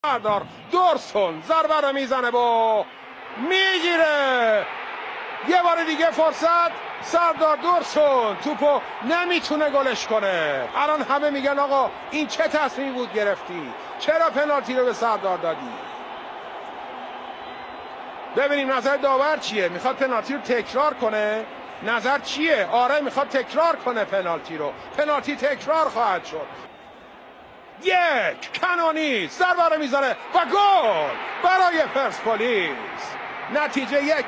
سردار دورسون ضربه رو میزنه با میگیره. یه بار دیگه فرصت. سردار دورسون توپو نمیتونه گلش کنه. الان همه میگن آقا این چه تصمیمی بود گرفتی؟ چرا پنالتی رو به سردار دادی؟ ببینیم نظر داور چیه. میخواد پنالتی رو تکرار کنه. نظر چیه؟ آره میخواد تکرار کنه پنالتی رو. پنالتی تکرار خواهد شد. یک کنانی ضربه رو میزنه و گل برای پرسپولیس. نتیجه 1-0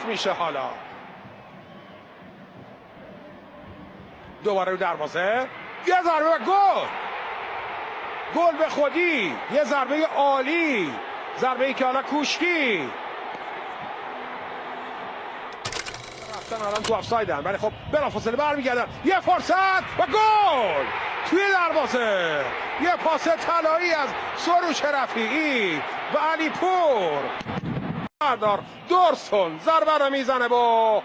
میشه. حالا دوباره رو دروازه یه ضربه و گل به خودی. یه ضربه عالی، ضربه ای که حالا کوشکی رفتن الان تو آفسایدن، ولی خب بلافاصله برمیگردن. یه فرصت و گل توی دروازه. یه پاس طلایی از سروش رفیعی و علی پور. سردار دورسون ضربه رو میزنه با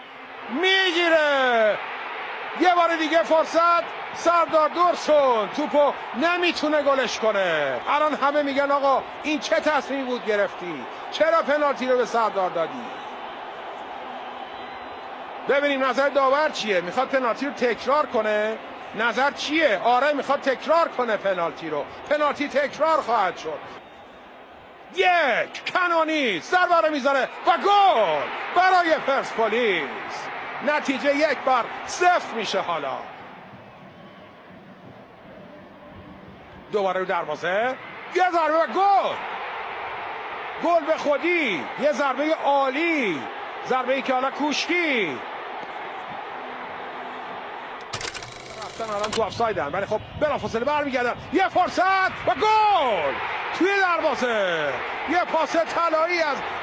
میگیره. یه بار دیگه فرصت. سردار دورسون توپو نمیتونه گلش کنه. الان همه میگن آقا این چه تصمیمی بود گرفتی؟ چرا پنالتی رو به سردار دادی؟ ببینیم نظر داور چیه. میخواد پنالتی رو تکرار کنه. نظر چیه؟ آره میخواد تکرار کنه پنالتی رو. پنالتی تکرار خواهد شد. یک کنانی ضربه رو میزنه و گل برای پرسپولیس. نتیجه 1-0 میشه. حالا دوباره رو دروازه یه ضربه و گل به خودی. یه ضربه عالی، ضربه ای که حالا کوشکی رفتن الان تو آفسایدن، ولی خب بلافاصله برمیگردن. یه فرصت و گل توی دروازه. یه پاس طلایی از